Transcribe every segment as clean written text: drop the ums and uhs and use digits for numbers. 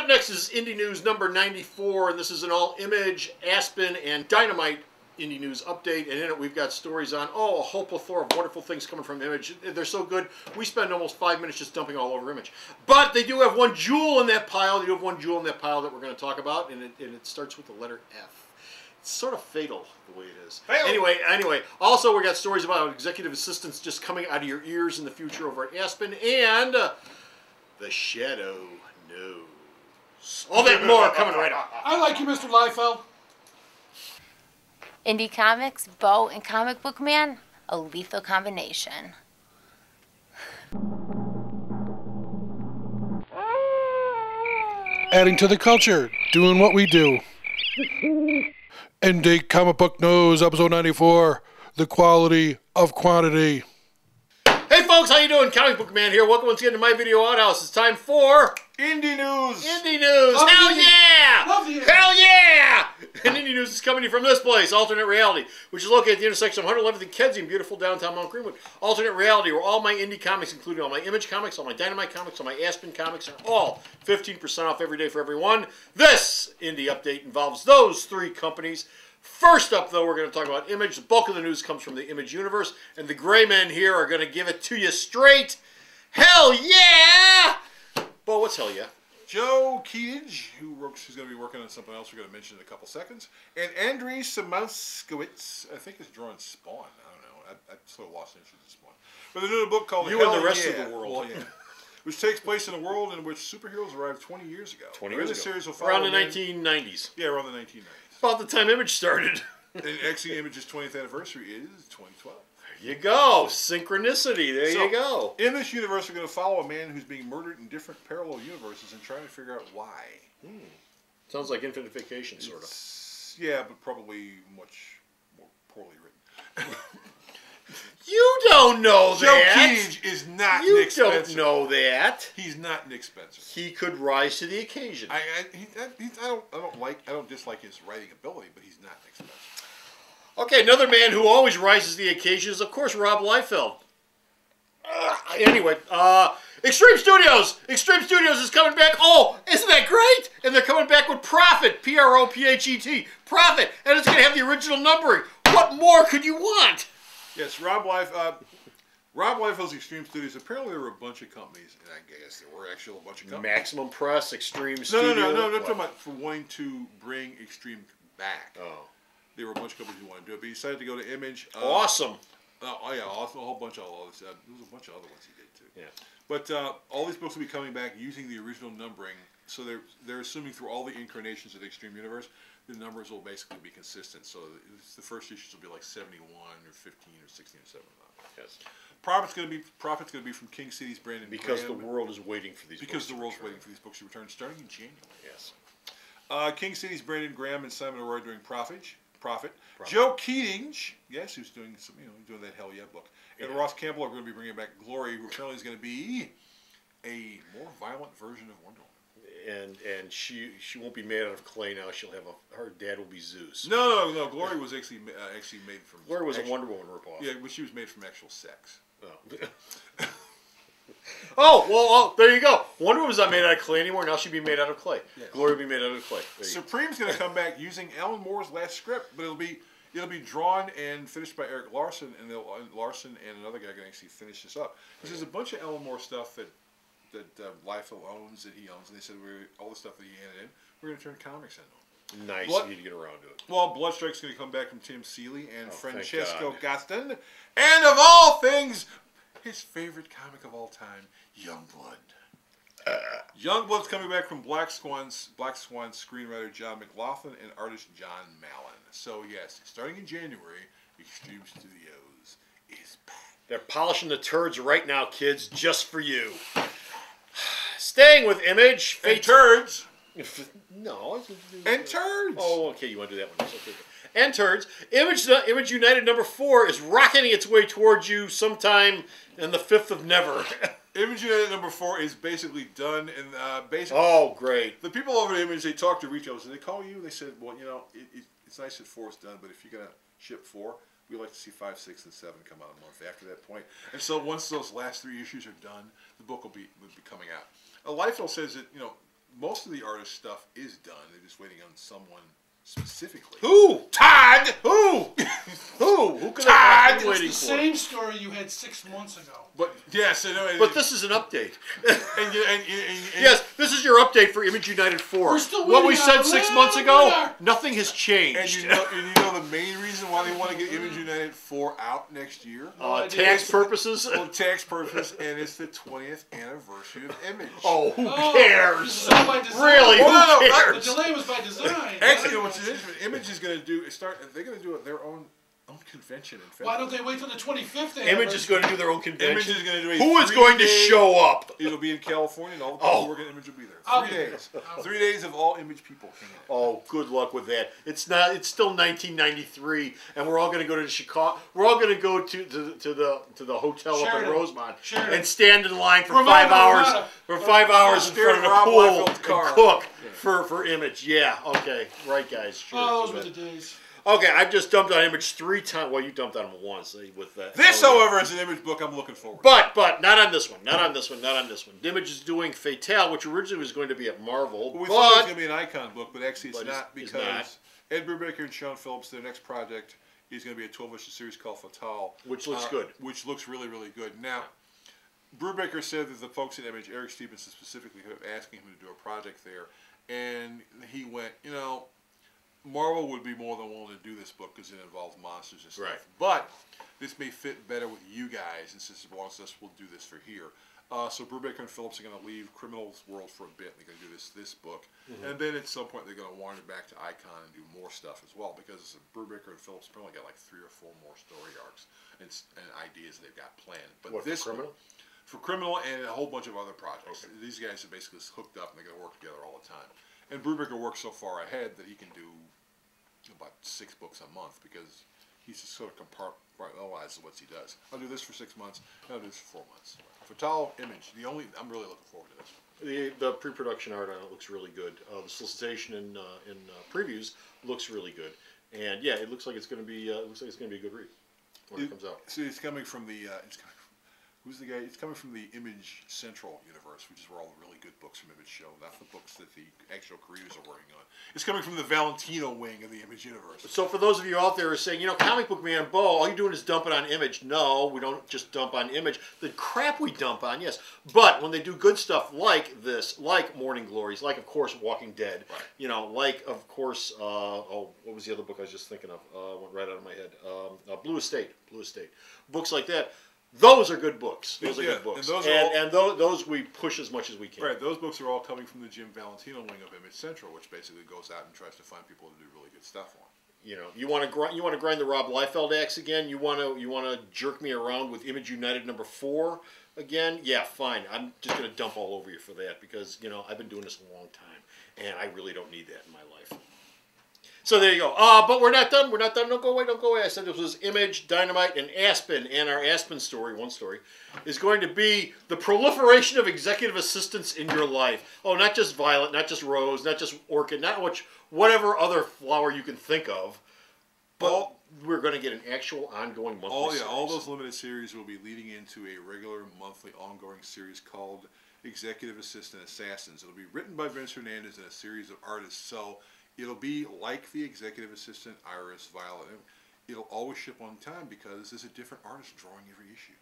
up next is Indy News number 94, and this is an all-image, Aspen, and Dynamite Indy News update, and in it we've got stories on, a whole plethora of wonderful things coming from Image. They're so good, we spend almost 5 minutes just dumping all over Image. But they do have one jewel in that pile. They do have one jewel in that pile that we're going to talk about, and it starts with the letter F. It's sort of fatal the way it is. Fatal. Anyway, also we got stories about executive assistants just coming out of your ears in the future over at Aspen, and the Shadow knows. All that and more coming right up. I like you, Mr. Liefeld. Indy Comics, Bo, and Comic Book Man, a lethal combination. Adding to the culture, doing what we do. Indy Comic Book News, episode 94, the quality of quantity. Hey folks, how you doing? Comic Book Man here. Welcome once again to my video outhouse. It's time for Indy News. Indy News. Love Hell Indy. yeah! Love you. Hell yeah! And Indy News is coming to you from this place, Alternate Reality, which is located at the intersection of 111th and Kedzie in beautiful downtown Mount Greenwood. Alternate Reality, where all my indie comics, including all my Image comics, all my Dynamite comics, all my Aspen comics, are all 15% off every day for everyone. This Indie update involves those three companies. First up, though, we're going to talk about Image. The bulk of the news comes from the Image universe, and the gray men here are going to give it to you straight. Hell yeah! Bo, what's hell yeah? Joe Keatinge, who's going to be working on something else we're going to mention in a couple seconds, and Andrei Samouskowitz, I think is drawing Spawn. I don't know. I sort of lost interest in Spawn. But they're doing a book called You Hell and the rest Yeah. of the world. Well, yeah. Which takes place in a world in which superheroes arrived 20 years ago. 20 years ago. Series will follow Around the men- 1990s. Yeah, around the 1990s. About the time Image started. And actually, Image's 20th anniversary is 2012. There you go. Synchronicity. There you go. In this universe, we're going to follow a man who's being murdered in different parallel universes and trying to figure out why. Sounds like Infinite Vacation, sort of. Yeah, but probably much more poorly written. You don't know Joe that. Keatinge is not You Nick Spencer. don't know that. He's not Nick Spencer. He could rise to the occasion. I don't dislike his writing ability, but he's not Nick Spencer. Okay, another man who always rises to the occasion is, of course, Rob Liefeld. Anyway, Extreme Studios. Extreme Studios is coming back. Oh, isn't that great? And they're coming back with Prophet. P-R-O-P-H-E-T. Prophet. And it's going to have the original numbering. What more could you want? Yes, Rob Liefeld's Extreme Studios. Apparently, there were a bunch of companies, and I guess there were actually a bunch of companies. Maximum Press, Extreme Studios. No. I'm talking about for wanting to bring Extreme back. Oh. There were a bunch of companies who wanted to do it, but he decided to go to Image. Awesome. Oh yeah, also a whole bunch of others. There was a bunch of other ones he did too. Yeah. But all these books will be coming back using the original numbering. So they're assuming through all the incarnations of the Extreme Universe, the numbers will basically be consistent. So the first issues will be like 71 or 15 or 16 or 17. Yes. Profit's going to be from King City's Brandon Because Graham. the world is waiting for these books. Because the world's waiting for these books to return, starting in January. Yes. King City's Brandon Graham and Simon Arroyo doing Profit. Joe Keatinge, yes, who's doing some, doing that Hell Yeah book. And Ross Campbell are going to be bringing back Glory, who apparently is going to be a more violent version of Wonder Woman. And she won't be made out of clay now. She'll have her dad will be Zeus. No. Glory was actually made from. Glory was a Wonder Woman ripoff. Yeah, but she was made from actual sex. Oh. well, there you go. Wonder Woman's not made out of clay anymore. Now she'll be made out of clay. Yes. Glory will be made out of clay. Supreme's going to come back using Alan Moore's last script, but it'll be drawn and finished by Eric Larson, and Larson and another guy can actually finish this up. Because there's a bunch of Alan Moore stuff that Liefeld owns, that he owns, and they said all the stuff that he handed in, we're going to turn comics into. Nice. You need to get around to it. Well, Bloodstrike's going to come back from Tim Seeley and Francesco thank God. Gaston, and of all things, his favorite comic of all time, Youngblood. Youngblood's coming back from Black Swan screenwriter John McLaughlin and artist John Mallon. So yes, starting in January, Extreme Studios is back. They're polishing the turds right now, kids, just for you. Staying with Image. And turds. No. And turds. Oh, okay, you want to do that one. Okay. And turds. Image United number 4 is rocketing its way towards you sometime in the 5th of never. Image United number 4 is basically done, and basically. Oh, great! The people over at Image, they talk to retailers, and they call you. They said, "Well, it's nice that 4 is done, but if you're gonna ship 4, we like to see 5, 6, and 7 come out a month after that point." And so once those last 3 issues are done, the book will be coming out. Liefeld says that most of the artist stuff is done. They're just waiting on someone specifically. Who? Todd! Who? Who could Todd! I be It's waiting the for? same story you had 6 months ago. But yes, I know. But this is an update. And Yes, this is your update for Image United 4. We're still what we waiting said on 6 a months little ago, winner. nothing has changed. and you know the main reason why they want to get Image United 4 out next year? Tax purposes? Well, tax purposes, and it's the 20th anniversary of Image. Oh, who Oh, cares? this is all by design. Really, Well, who no, The cares? delay was by design. Actually, what's interesting, Image is going to do they're going to do their own convention in February. Why don't they wait till the 25th? Image is going to do their own convention. Image is going to do a Who is going to 3-day show up? It'll be in California, and all the people working at Image will be there. I'll 3 be there. days. 3 days of all Image people hanging out. Oh, good luck with that. It's still 1993, and we're all going to go to Chicago. We're all going to go to the hotel up in Sheridan. Rosemont Sheridan. and stand in line for Ramada, 5 hours. Ramada. For 5 hours in front of the Rob pool Liefeld's and car. cook for Image. Yeah, okay, right, guys. Sure. Oh, those you were the bet. days. Okay, I've just dumped on Image 3 times. Well, you dumped on him once with that. This, Oh, yeah. however, is an Image book I'm looking forward to. But not on this one. Not on this one. Not on this one. Image is doing Fatale, which originally was going to be at Marvel. We thought it was but going to be an Icon book, but actually it's But not it's because not. Ed Brubaker and Sean Phillips, their next project is going to be a 12-issue series called Fatale. Which looks good. Which looks really, really good. Now, Brubaker said that the folks at Image, Eric Stevenson specifically, kept asking him to do a project there. And he went, Marvel would be more than willing to do this book because it involves monsters and stuff. Right. But this may fit better with you guys, and since it wants us, we'll do this for here. So Brubaker and Phillips are going to leave Criminal's World for a bit. They're going to do this book. And then at some point they're going to wander back to Icon and do more stuff as well, because Brubaker and Phillips probably got like 3 or 4 more story arcs and ideas they've got planned. But What, for this Criminal? For Criminal and a whole bunch of other projects. Okay. These guys are basically hooked up and they're going to work together all the time. And Brubaker works so far ahead that he can do about 6 books a month, because he's just sort of compartmentalized what he does. I'll do this for 6 months, and I'll do this for 4 months. Fatale, Image, I'm really looking forward to this. The pre-production art on it looks really good. The solicitation in previews looks really good, and yeah, it looks like it's going to be a good read when it comes out. See, it's coming from the who's the guy? It's coming from the Image Central universe, which is where all the really good books from Image show, not the books that the actual creators are working on. It's coming from the Valentino wing of the Image universe. So for those of you out there who are saying, Comic Book Man, Bo, all you're doing is dumping on Image. No, we don't just dump on Image. The crap we dump on, yes. But when they do good stuff like this, like Morning Glories, like, of course, Walking Dead, right. Like, of course, what was the other book I was just thinking of? Went right out of my head. Blue Estate. Books like that. Those are good books. Those are good books. And those we push as much as we can. Right, those books are all coming from the Jim Valentino wing of Image Central, which basically goes out and tries to find people to do really good stuff on. You want to grind the Rob Liefeld axe again? You want to jerk me around with Image United number 4 again? Yeah, fine. I'm just going to dump all over you for that, because I've been doing this a long time, and I really don't need that in my life. So there you go. But we're not done. We're not done. Don't go away. I said this was Image, Dynamite, and Aspen. And our Aspen story, one story, is going to be the proliferation of executive assistants in your life. Oh, not just Violet, not just Rose, not just Orchid, not whatever other flower you can think of. But we're going to get an actual ongoing monthly series. All those limited series will be leading into a regular monthly ongoing series called Executive Assistant Assassins. It'll be written by Vince Hernandez and a series of artists. So it'll be like the Executive Assistant, Iris, Violet. It'll always ship on time because there's a different artist drawing every issue.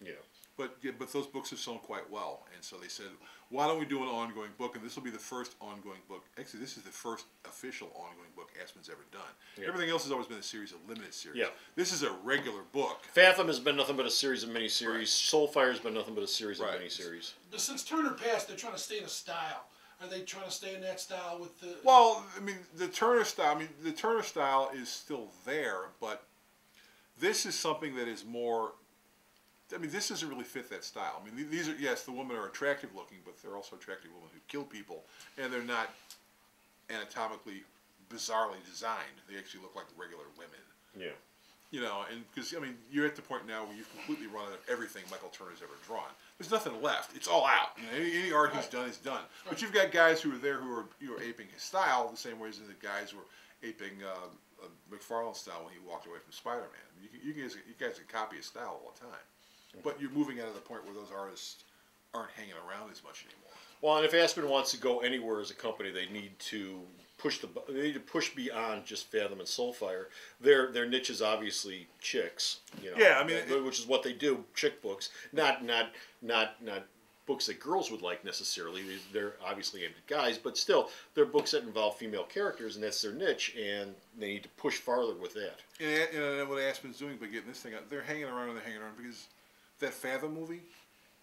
Yeah. But those books have sold quite well, and so they said, why don't we do an ongoing book? And this will be the first ongoing book. Actually, this is the first official ongoing book Aspen's ever done. Yeah. Everything else has always been a series of limited series. Yeah. This is a regular book. Fathom has been nothing but a series of miniseries. Right. Soulfire has been nothing but a series of miniseries. But since Turner passed, they're trying to stay in a style. Are they trying to stay in that style with the... Well, the Turner style is still there, but this is something that is more... this doesn't really fit that style. These are, yes, the women are attractive looking, but they're also attractive women who kill people, and they're not anatomically bizarrely designed. They actually look like regular women. Yeah. And because, you're at the point now where you've completely run out of everything Michael Turner's ever drawn. There's nothing left. It's all out. Any art he's done is done. But you've got guys who are there who are aping his style the same way as the guys who are aping McFarlane's style when he walked away from Spider-Man. You guys can copy his style all the time. But you're moving out of the point where those artists aren't hanging around as much anymore. Well, and if Aspen wants to go anywhere as a company, they need to push beyond just Fathom and Soulfire. Their niche is obviously chicks, you know. Yeah, I mean, which is what they do, chick books, not books that girls would like necessarily. They're obviously aimed at guys, but still, they're books that involve female characters, and that's their niche, and they need to push farther with that. And what Aspen's doing by getting this thing out, they're hanging around because that Fathom movie,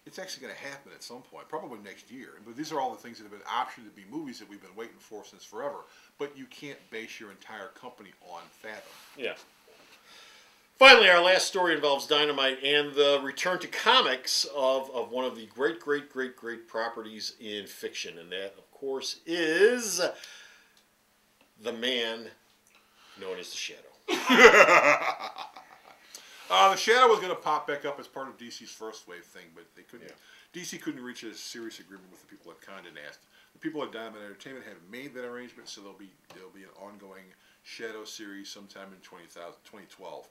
it's actually going to happen at some point, probably next year. But these are all the things that have been optioned to be movies that we've been waiting for since forever. But you can't base your entire company on Fathom. Yeah. Finally, our last story involves Dynamite and the return to comics of one of the great properties in fiction. And that, of course, is the man known as the Shadow. The Shadow was going to pop back up as part of DC's First Wave thing, but they couldn't. Yeah. DC couldn't reach a serious agreement with the people at Condé Nast. The people at Diamond Entertainment have made that arrangement, so there'll be an ongoing Shadow series sometime in 2012.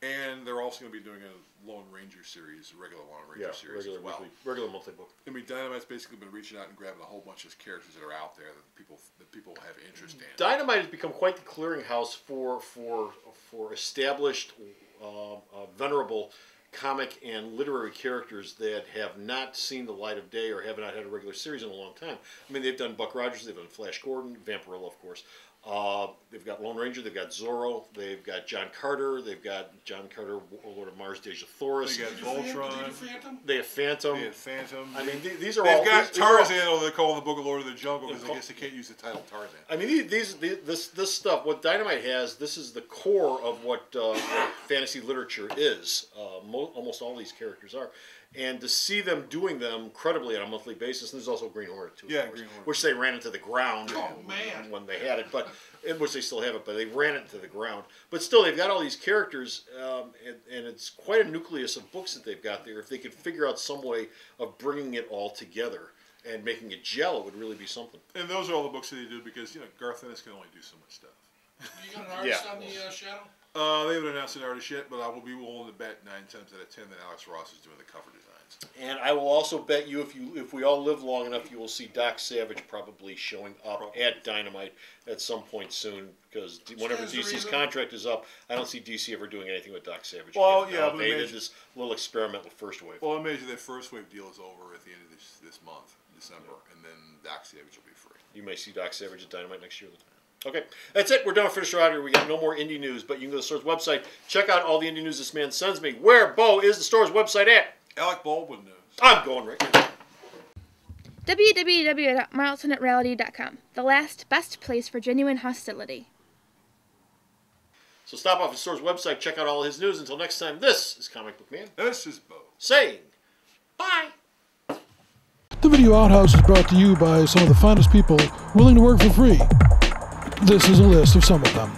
And they're also going to be doing a Lone Ranger series, a regular Lone Ranger series as well. Regular multi-book. I mean, Dynamite's basically been reaching out and grabbing a whole bunch of characters that are out there that people have interest in. Dynamite has become quite the clearinghouse for established, venerable comic and literary characters that have not seen the light of day or have not had a regular series in a long time. I mean, they've done Buck Rogers, they've done Flash Gordon, Vampirella, of course. They've got Lone Ranger, they've got Zorro, they've got John Carter, Lord of Mars, Deja Thoris. They got Voltron. They have Phantom. They have Phantom. I mean, these are they've all... got these Tarzan, although they call the Book of Lord of the Jungle, because I guess they can't use the title Tarzan. I mean, this stuff, what Dynamite has, this is the core of what fantasy literature is. Almost all these characters are. And to see them doing them credibly on a monthly basis, and there's also Green Hornet too, Green Hornet, which they ran into the ground when they had it, but in which they still have it, but they ran it into the ground. But still, they've got all these characters, and it's quite a nucleus of books that they've got there. If they could figure out some way of bringing it all together and making it gel, it would really be something. And those are all the books that they do because Garth Ennis can only do so much stuff. You got an artist on the Shadow? They haven't announced an artist yet, but I will be willing to bet 9 times out of 10 that Alex Ross is doing the cover designs. And I will also bet you, if we all live long enough, you will see Doc Savage probably showing up at Dynamite at some point soon, because whenever DC's contract is up, I don't see DC ever doing anything with Doc Savage. Well, again. yeah, but they did this little experiment with First Wave. Well, I imagine that First Wave deal is over at the end of this month, December, and then Doc Savage will be free. You may see Doc Savage at Dynamite next year. Okay, that's it. We're done. Finish our out here. We got no more indie news, but you can go to the store's website. Check out all the indie news this man sends me. Where, Bo, is the store's website at? Alec Baldwin News. I'm going right now. www.marltonatreality.com. The last best place for genuine hostility. So stop off at the store's website. Check out all his news. Until next time, this is Comic Book Man. This is Bo. Saying bye. The Video Outhouse is brought to you by some of the finest people willing to work for free. This is a list of some of them.